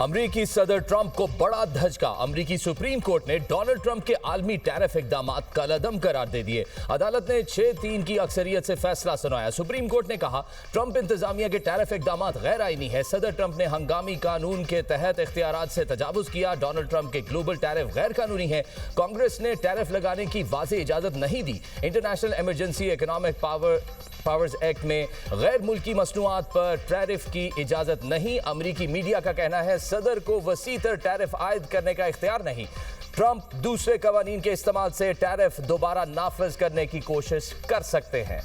अमरीकी सदर ट्रंप को बड़ा धचका। अमरीकी सुप्रीम कोर्ट ने डोनाल्ड ट्रंप के आलमी टैरिफ इकदामात कलअदम करार दे दिए। अदालत ने 6-3 की अक्सरियत से फैसला सुनाया। सुप्रीम कोर्ट ने कहा ट्रंप इंतजामिया के टैरिफ इकदामात गैर आईनी है। सदर ट्रंप ने हंगामी कानून के तहत इख्तियारात से तजावुज किया। डोनाल्ड ट्रंप के ग्लोबल टैरिफ गैर कानूनी है। कांग्रेस ने टैरिफ लगाने की वाज़ेह इजाजत नहीं दी। International emergency economic powers act में गैर मुल्की मसनूआत पर टैरिफ की इजाजत नहीं। अमरीकी मीडिया का कहना है सदर को वसीतर टैरिफ आयद करने का इख्तियार नहीं। ट्रंप दूसरे कवानीन के इस्तेमाल से टैरिफ दोबारा नाफिज करने की कोशिश कर सकते हैं।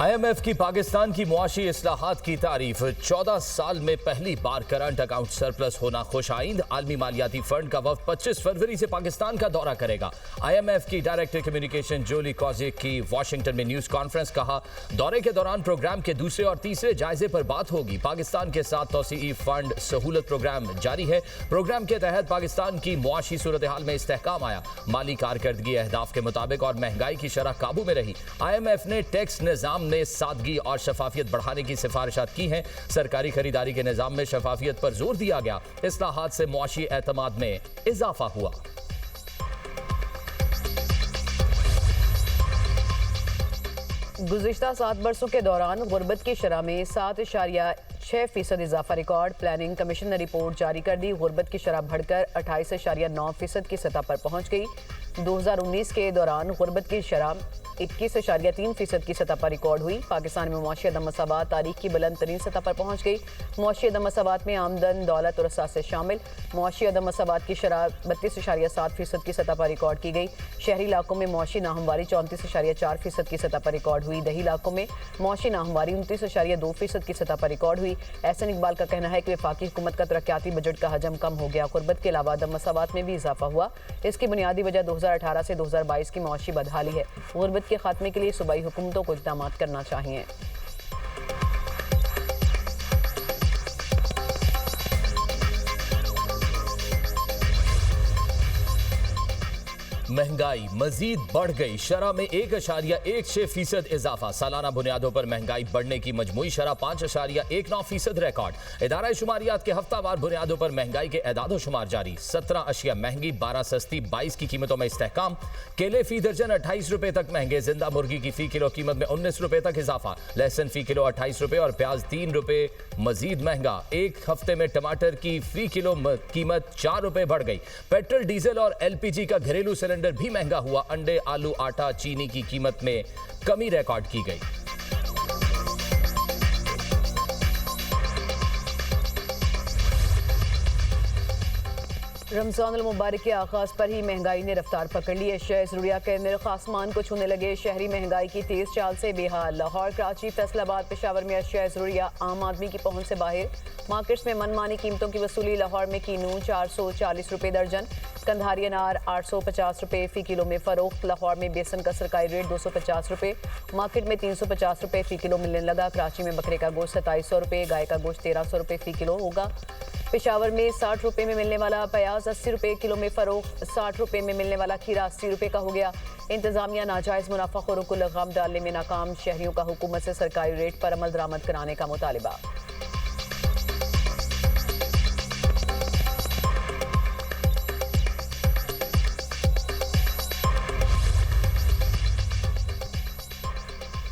IMF की पाकिस्तान की मुआशी इस्लाहात की तारीफ। 14 साल में पहली बार करंट अकाउंट सरप्लस होना खुश आइंद। आलमी मालियाती फंड का वफ्द 25 फरवरी से पाकिस्तान का दौरा करेगा। IMF की डायरेक्टर कम्युनिकेशन जोली कॉजिक की वाशिंगटन में न्यूज कॉन्फ्रेंस। कहा दौरे के दौरान प्रोग्राम के दूसरे और तीसरे जायजे पर बात होगी। पाकिस्तान के साथ तौसीई फंड सहूलत प्रोग्राम जारी है। प्रोग्राम के तहत पाकिस्तान की मुआशी सूरत हाल में इस्तेहकाम आया। माली कारकर्दगी अहदाफ के मुताबिक और महंगाई की शरह काबू में रही। IMF ने टैक्स निजाम में सादगी और शफाफियत बढ़ाने की सिफारिशात की हैं। सरकारी खरीदारी के निजाम में शफाफियत पर जोर दिया गया। इस्लाहात से मुआशी एतमाद में इजाफा हुआ। गुज़िश्ता 7 बरसों के दौरान गुर्बत की शरह में 7.6% इजाफा रिकॉर्ड। प्लानिंग कमीशन ने रिपोर्ट जारी कर दी। गुर्बत की शरह बढ़कर 28.9% की सतह पर पहुंच गई। 2019 के दौरान गुर्बत की शरह 21.3% की सतह पर रिकॉर्ड हुई। पाकिस्तान में मुआशी अदम मसावात तारीख की बुलंद तरीन सतह पर पहुंच गई। मुआशी अदम मसावात में आमदन, दौलत और असासे शामिल। मुआशी अदम मसावात की शरह 32.7% की सतह पर रिकॉर्ड की गई। शहरी इलाकों में मुआशी नाहमवारी 34.4% की सतह पर रिकॉर्ड हुई। दही इलाकों में मुआशी नाहमवारी 29.2% की सतह पर रिकॉर्ड हुई। एहसन इकबाल का कहना है कि वफाकी हुकूमत का तरक्याती बजट का हजम कम हो गया। गुर्बत के अलावा अदम मसावात में भी इजाफा हुआ। इसकी बुनियादी वजह 2018 से 2022 की मुआशी बदहाली है। गुर्बत के खात्मे के लिए सूबाई हुकूमतों को इक़दाम करना चाहिए। महंगाई मजीद बढ़ गई। शरह में 1.16% इजाफा। सालाना बुनियादों पर महंगाई बढ़ने की मजमूई शरह 5.19% रिकॉर्ड। इदारा शुमारियात के हफ्तावार बुनियादों पर महंगाई के एदाद शुमार जारी। 17 अशिया महंगी, 12 सस्ती, 22 की कीमतों में इस्तेहकाम। केले फी दर्जन 28 रुपए तक महंगे। जिंदा मुर्गी की फी किलो कीमत में 19 रुपए तक इजाफा। लहसुन फी किलो 28 रुपए और प्याज 3 रुपए मजीद महंगा। एक हफ्ते में टमाटर की फी किलो कीमत 4 रुपए बढ़ गई। पेट्रोल, डीजल और LPG का घरेलू सिलेंडर भी महंगा हुआ। अंडे, आलू, आटा, चीनी की कीमत में कमी रिकॉर्ड की गई। रमजान अल मुबारक के आगाज पर ही महंगाई ने रफ्तार पकड़ ली। अशिया ज़रूरिया के नर्ख आसमान को छूने लगे। शहरी महंगाई की तेज चाल से बेहाल। लाहौर, कराची, फैसलाबाद, पेशावर में अशिया ज़रूरिया आम आदमी की पहुंच से बाहर। मार्केट्स में मनमानी कीमतों की वसूली। लाहौर में कीनू 440 रुपये दर्जन, कंधारी अनार 850 रुपये फ़ी किलो में फ़रोख्त। लाहौर में बेसन का सरकारी रेट 250 रुपये, मार्केट में 350 रुपये फ़ी किलो मिलने लगा। कराची में बकरे का गोश्त 2700 रुपये, गाय का गोश्त 1300 रुपये फ़ी किलो होगा। पेशावर में 60 रुपये में मिलने वाला प्याज 80 रुपये किलो में फ़रोख्त। 60 रुपये में मिलने वाला खीरा 80 रुपये का हो गया। इंतजामिया नाजायज़ मुनाफाखोरों को लगाम डालने में नाकाम। शहरियों का हुकूमत से सरकारी रेट पर अमल दरामद कराने का मुतालिबा।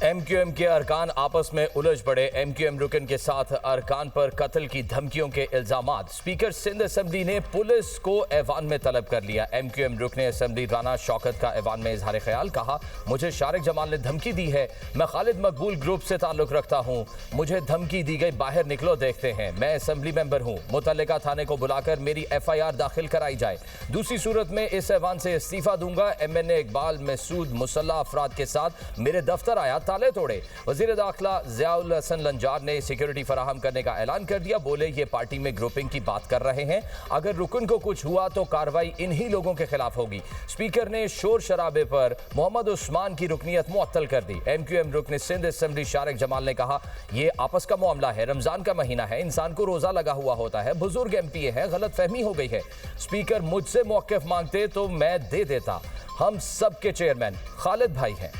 MQM के अरकान आपस में उलझ पड़े। MQM रुकन के साथ अरकान पर कत्ल की धमकियों के इल्जामात। स्पीकर सिंध असम्बली ने पुलिस को ऐवान में तलब कर लिया। MQM रुकन असम्बली राना शौकत का ऐवान में इजहार ख्याल। कहा मुझे शारिक जमाल ने धमकी दी है। मैं खालिद मकबूल ग्रुप से ताल्लुक रखता हूँ। मुझे धमकी दी गई, बाहर निकलो देखते हैं। मैं असम्बली मेंबर हूँ। मुतल्लिका थाने को बुलाकर मेरी FIR दाखिल कराई जाए। दूसरी सूरत में इस ऐवान से इस्तीफा दूंगा। MNA इकबाल मसूद मुसल्लह अफराद के साथ मेरे दफ्तर आया, ताले तोड़े। वजीर दाखिला ज़ियाउल हसन लंजार ने सिक्योरिटी फराहम करने का ऐलान कर दिया। बोले ये पार्टी में ग्रुपिंग की बात कर रहे हैं। अगर रुकन को कुछ हुआ तो कार्रवाई इन्हीं लोगों के खिलाफ होगी। स्पीकर ने शोर शराबे पर मोहम्मद उस्मान की रुकनीत मुअत्तल कर दी। MQM रुकन सिंध असम्बली शारिक जमाल ने कहा यह आपस का मामला है। रमजान का महीना है, इंसान को रोजा लगा हुआ होता है। बुजुर्ग MPA है, गलत फहमी हो गई है। स्पीकर मुझसे मौक़िफ़ मांगते तो मैं दे देता। हम सबके चेयरमैन खालिद भाई हैं।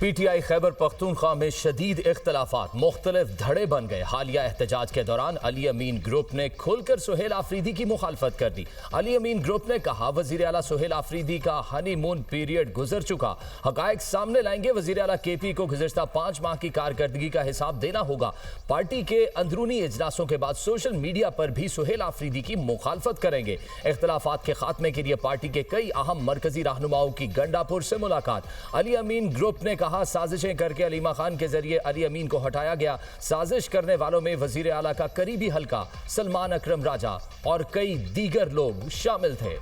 पीटीआई खैबर पख्तूनख्वा में शदीद इख्तलाफात, मुख्तलिफ धड़े बन गए। हालिया एहतजाज के दौरान अली अमीन ग्रुप ने खुलकर सुहेल आफरीदी की मुखालफत कर दी। अली अमीन ग्रुप ने कहा, वजीर आला सुहेल आफरीदी का हनीमून पीरियड गुजर चुका, हकायक सामने लाएंगे। वजीर आला केपी को गुज़िश्ता 5 माह की कारकर्दगी का हिसाब देना होगा। पार्टी के अंदरूनी इजलासों के बाद सोशल मीडिया पर भी सुहेल आफरीदी की मुखालफत करेंगे। इख्तलाफात के खात्मे के लिए पार्टी के कई अहम मरकजी रहनुमाओं की गंडापुर से मुलाकात। अली अमीन ग्रुप ने कहा, साजिशें करके अलीमा खान के जरिए अली अमीन को हटाया गया। साजिश करने वालों में वजीर आला का करीबी हल्का सलमान अकरम राजा और कई दीगर लोग शामिल थे।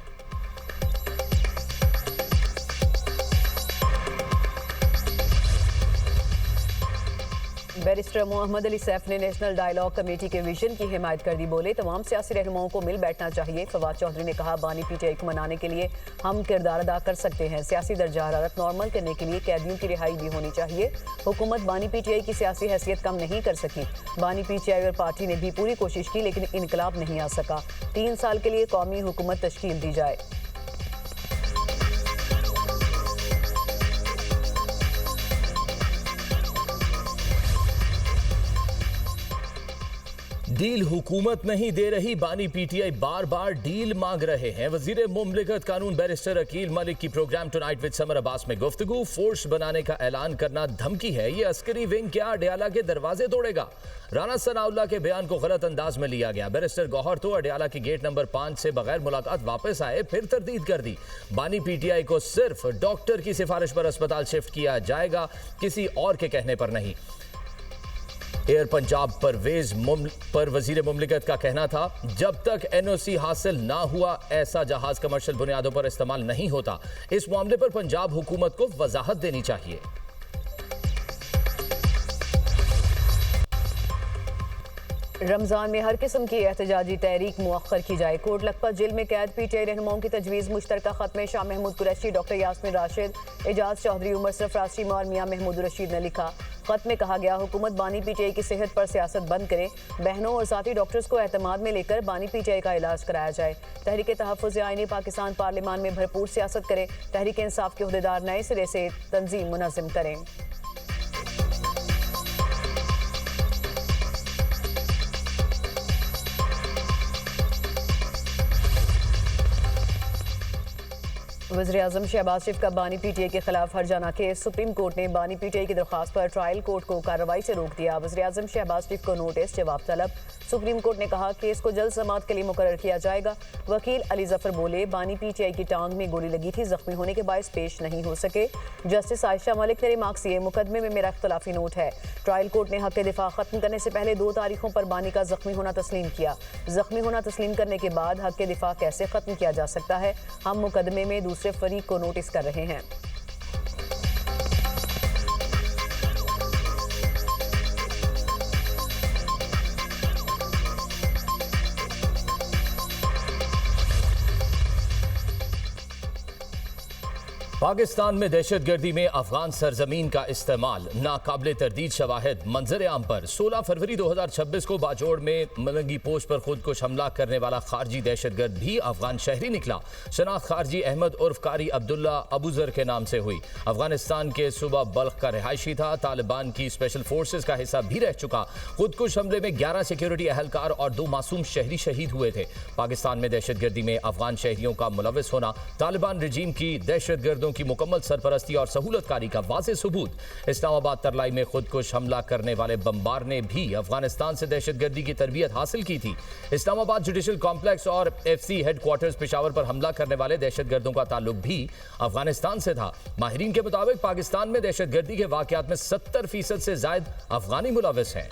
बैरिस्टर मोहम्मद अली सैफ ने नेशनल डायलॉग कमेटी के विजन की हिमायत कर दी। बोले, तमाम सियासी रहनुमाओं को मिल बैठना चाहिए। फवाद चौधरी ने कहा, बानी पीटीआई को मनाने के लिए हम किरदार अदा कर सकते हैं। सियासी दर्जा हरारत नॉर्मल करने के लिए कैदियों की रिहाई भी होनी चाहिए। हुकूमत बानी पीटीआई की सियासी हैसियत कम नहीं कर सकी। बानी पीटीआई और पार्टी ने भी पूरी कोशिश की, लेकिन इनकलाब नहीं आ सका। 3 साल के लिए कौमी हुकूमत तश्कील दी जाए। डील हुकूमत नहीं दे रही, बानी पीटीआई बार बार डील मांग रहे हैं। वजीर मुमलिकत कानून बैरिस्टर अकील मलिक की programme tonight with Samar Abbas में गुफ्तगू। फोर्स बनाने का ऐलान करना धमकी है। ये अस्करी विंग क्या अडयाला के दरवाजे तोड़ेगा? राना सनाउल्लाह के बयान को गलत अंदाज में लिया गया। बैरिस्टर गौहर तो अडयाला के गेट नंबर 5 से बगैर मुलाकात वापस आए, फिर तरदीद कर दी। बानी पीटीआई को सिर्फ डॉक्टर की सिफारिश पर अस्पताल शिफ्ट किया जाएगा, किसी और के कहने पर नहीं। एयर पंजाब परवेज पर वजीर मुमलिकत का कहना था, जब तक एनओसी हासिल ना हुआ ऐसा जहाज कमर्शियल बुनियादों पर इस्तेमाल नहीं होता। इस मामले पर पंजाब हुकूमत को वजाहत देनी चाहिए। रमजान में हर किस्म की एहतजाजी तहरीक मुअख्खर की जाए। कोट लखपत जेल में कैद पीटीआई रहनुमाओं की तजवीज़ मुश्तरका खत में शाह महमूद कुरैशी, डॉक्टर यास्मीन राशिद, एजाज चौधरी, उमर सरफराज चीमा और मियां महमूद रशीद ने लिखा। खत में कहा गया, हुकूमत बानी पीटीआई की सेहत पर सियासत बंद करे। बहनों और साथी डॉक्टर्स को एतमाद में लेकर बानी पीटीआई का इलाज कराया जाए। तहरीक तहफ़्फ़ुज़ आईनी पाकिस्तान पार्लियामान में भरपूर सियासत करे। तहरीक इंसाफ के अहदेदार नए सिरे से तंजीम मुनज़्ज़म करें। वज़ीर-ए-आज़म शहबाज शरीफ का बानी पीटीआई के खिलाफ हरजाना केस। सुप्रीम कोर्ट ने बानी पीटीआई की दरख्वास्त पर ट्रायल कोर्ट को कार्रवाई से रोक दिया। वज़ीर-ए-आज़म शहबाज शरीफ को नोटिस, जवाब तलब। सुप्रीम कोर्ट ने कहा, केस को जल्द समाअत के लिए मुकर्रर किया जाएगा। वकील अली जफर बोले, बानी पीटीआई की टांग में गोली लगी थी, जख्मी होने के बायस पेश नहीं हो सके। जस्टिस आयशा मलिक ने रिमार्क्स दिए, मुकदमे में मेरा इख्तलाफी नोट है। ट्रायल कोर्ट ने हक दिफा खत्म करने से पहले 2 तारीखों पर बानी का जख्मी होना तस्लीम किया। जख्मी होना तस्लीम करने के बाद हक दिफा कैसे खत्म किया जा सकता है? हम मुकदमे में दूसरे फरीक को नोटिस कर रहे हैं। पाकिस्तान में दहशतगर्दी में अफगान सरजमीन का इस्तेमाल, नाकाबिले तरदीद शवाहिद मंजर आम पर। 16 फरवरी 2026 को बाजोड़ में मलंगी पोस्ट पर खुदकुश हमला करने वाला खारजी दहशतगर्द भी अफगान शहरी निकला। शनाख्त खारजी अहमद उर्फ कारी अब्दुल्ला अबूजर के नाम से हुई। अफगानिस्तान के सूबा बल्ख का रिहायशी था। तालिबान की स्पेशल फोर्सेज का हिस्सा भी रह चुका। खुदकुश हमले में 11 सिक्योरिटी अहलकार और 2 मासूम शहरी शहीद हुए थे। पाकिस्तान में दहशतगर्दी में अफगान शहरियों का मुलविस होना तालिबान रजीम की दहशतगर्दों की मुकम्मल सरपरस्ती और सहूलतकारी का वाज़ेह सबूत। इस्लामाबाद तरलाई में खुदकुश हमला करने वाले बमबार ने भी अफगानिस्तान से दहशतगर्दी की तरबियत हासिल की थी। इस्लामाबाद जुडिशल कॉम्प्लेक्स और FC हेडक्वार्टर्स पेशावर पर हमला करने वाले दहशतगर्दों का ताल्लुक भी अफगानिस्तान से था। माहिरीन के मुताबिक पाकिस्तान में दहशतगर्दी के वाकयात में 70% से ज्यादा अफगानी मुलविस हैं।